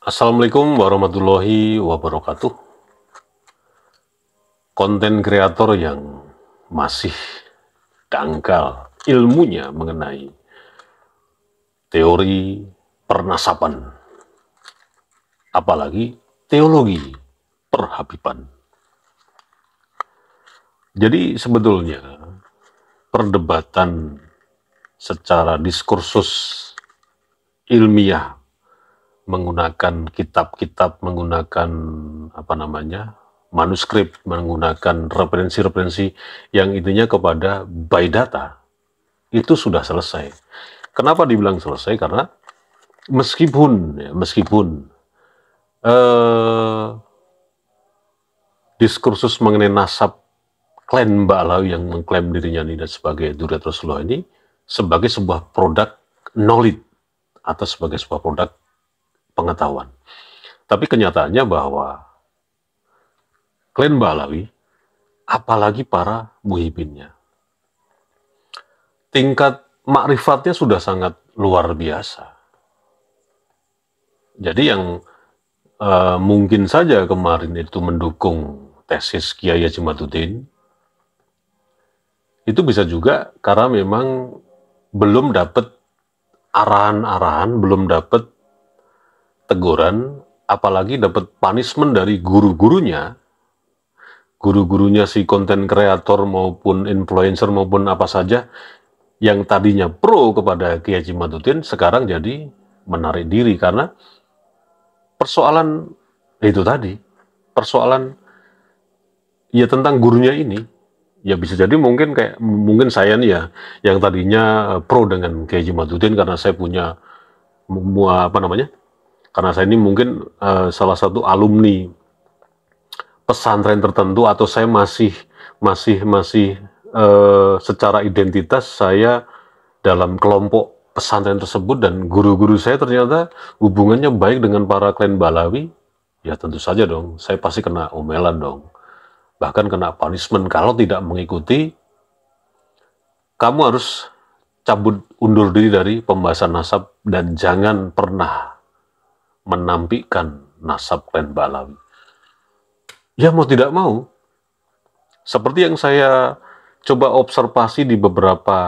Assalamualaikum warahmatullahi wabarakatuh. Konten kreator yang masih dangkal ilmunya mengenai teori pernasapan, apalagi teologi perhabiban. Jadi sebetulnya perdebatan secara diskursus ilmiah menggunakan kitab-kitab, menggunakan manuskrip, menggunakan referensi-referensi yang intinya kepada by data, itu sudah selesai. Kenapa dibilang selesai? Karena meskipun diskursus mengenai nasab klan Mbak Alawi yang mengklaim dirinya ini sebagai Dzurriyyah Rasulullah ini sebagai sebuah produk knowledge atau sebagai sebuah produk pengetahuan. Tapi kenyataannya bahwa klan Mbak Alawi, apalagi para muhibinnya, tingkat makrifatnya sudah sangat luar biasa. Jadi yang mungkin saja kemarin itu mendukung tesis Kiai Haji Maduddin, itu bisa juga karena memang belum dapat arahan-arahan, belum dapat teguran, apalagi dapat punishment dari guru-gurunya si konten kreator maupun influencer maupun apa saja yang tadinya pro kepada Kiai Haji Maduddin sekarang jadi menarik diri karena persoalan itu tadi, persoalan ya tentang gurunya ini. Ya bisa jadi mungkin saya nih ya yang tadinya pro dengan Kiai Haji Maduddin karena saya punya karena saya ini mungkin salah satu alumni pesantren tertentu atau saya masih secara identitas saya dalam kelompok pesantren tersebut dan guru-guru saya ternyata hubungannya baik dengan para klan Balawi, ya tentu saja dong saya pasti kena omelan dong, bahkan kena punishment kalau tidak mengikuti. Kamu harus undur diri dari pembahasan nasab dan jangan pernah menampilkan nasab klan Balawi. Ya mau tidak mau, seperti yang saya coba observasi di beberapa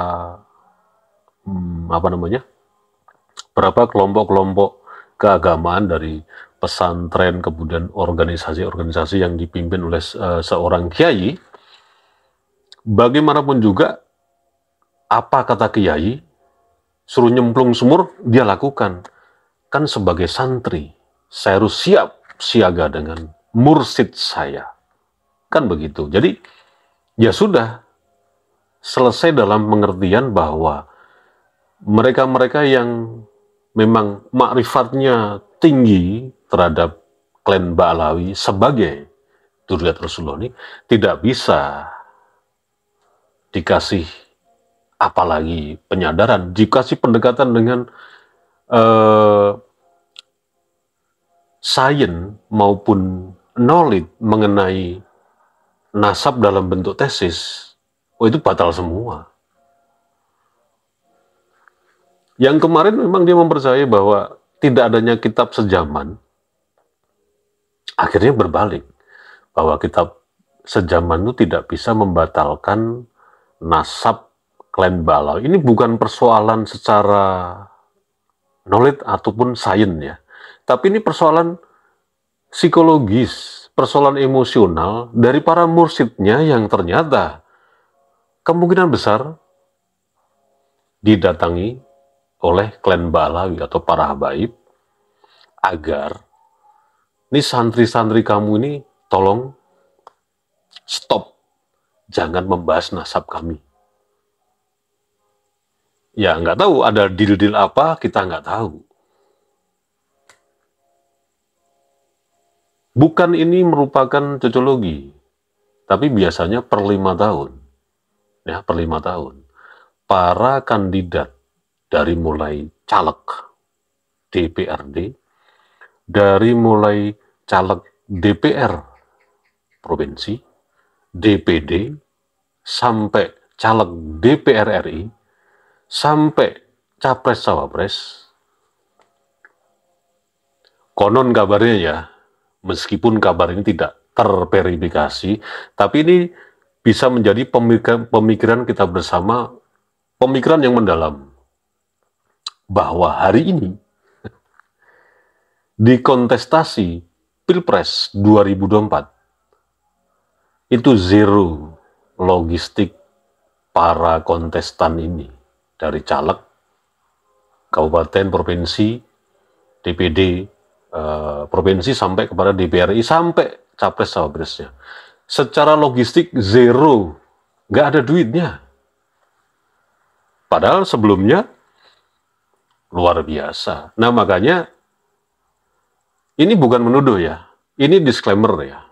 beberapa kelompok-kelompok keagamaan dari pesantren, kemudian organisasi-organisasi yang dipimpin oleh seorang kiai, bagaimanapun juga apa kata kiai, suruh nyemplung sumur, dia lakukan. Kan sebagai santri, saya harus siap siaga dengan mursid saya. Kan begitu. Jadi, ya sudah, selesai dalam pengertian bahwa mereka-mereka yang memang makrifatnya tinggi terhadap klan Ba'alawi sebagai Dzurriyyah Rasulullah ini tidak bisa dikasih apalagi penyadaran, dikasih pendekatan dengan sains maupun knowledge mengenai nasab dalam bentuk tesis, itu batal semua. Yang kemarin memang dia mempercayai bahwa tidak adanya kitab sejaman, akhirnya berbalik, bahwa kitab sejaman itu tidak bisa membatalkan nasab klan Ba'alawi. Ini bukan persoalan secara knowledge ataupun sains ya, tapi ini persoalan psikologis, persoalan emosional dari para mursidnya yang ternyata kemungkinan besar didatangi oleh klan Ba'alawi atau para habaib agar ini santri-santri kamu ini tolong stop, jangan membahas nasab kami. Ya nggak tahu ada deal-deal apa, kita nggak tahu. Bukan ini merupakan cocologi, tapi biasanya per 5 tahun. Ya, per 5 tahun. Para kandidat dari mulai caleg DPRD, dari mulai caleg DPR provinsi, DPD, sampai caleg DPR RI, sampai capres-cawapres, Konon kabarnya ya, meskipun kabar ini tidak terverifikasi, tapi ini bisa menjadi pemikiran kita bersama, pemikiran yang mendalam, bahwa hari ini di kontestasi Pilpres 2024 itu zero logistik para kontestan ini, dari caleg, kabupaten, provinsi, DPD, provinsi sampai kepada DPRI sampai capres cawapresnya. Secara logistik zero, nggak ada duitnya. Padahal sebelumnya luar biasa. Nah makanya ini bukan menuduh ya, ini disclaimer ya.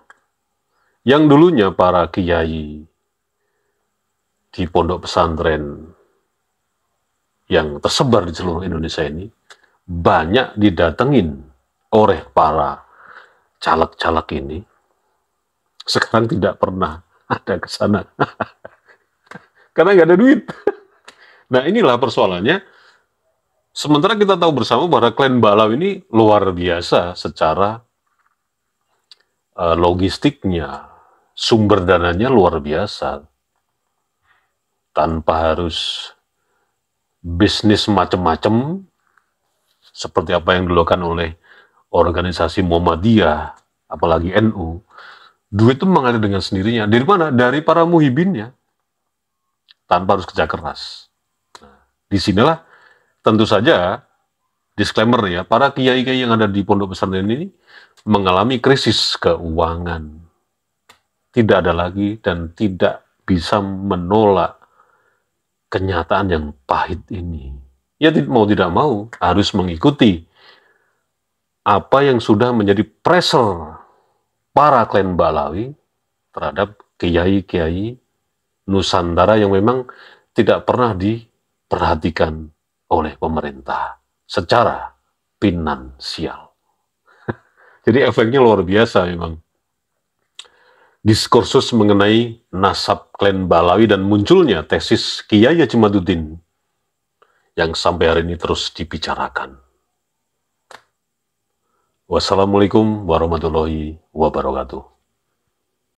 Yang dulunya para kiai di pondok pesantren yang tersebar di seluruh Indonesia ini banyak didatengin oleh para caleg-caleg ini, sekarang tidak pernah ada ke sana karena nggak ada duit. Nah inilah persoalannya. Sementara kita tahu bersama bahwa klan Balau ini luar biasa secara logistiknya, sumber dananya luar biasa, tanpa harus bisnis macam-macam seperti apa yang dilakukan oleh organisasi Muhammadiyah, apalagi NU. Duit itu mengalir dengan sendirinya. Dari mana? Dari para muhibinnya, tanpa harus kerja keras. Nah, disinilah tentu saja disclaimer ya, para kiai-kiai yang ada di pondok pesantren ini mengalami krisis keuangan. Tidak ada lagi dan tidak bisa menolak kenyataan yang pahit ini. Ya mau tidak mau harus mengikuti apa yang sudah menjadi pressure para klan Balawi terhadap kiai-kiai Nusantara yang memang tidak pernah diperhatikan oleh pemerintah secara finansial. Jadi efeknya luar biasa memang. Diskursus mengenai nasab klan Balawi dan munculnya tesis Kiai Haji Maduddin yang sampai hari ini terus dibicarakan. Wassalamualaikum warahmatullahi wabarakatuh.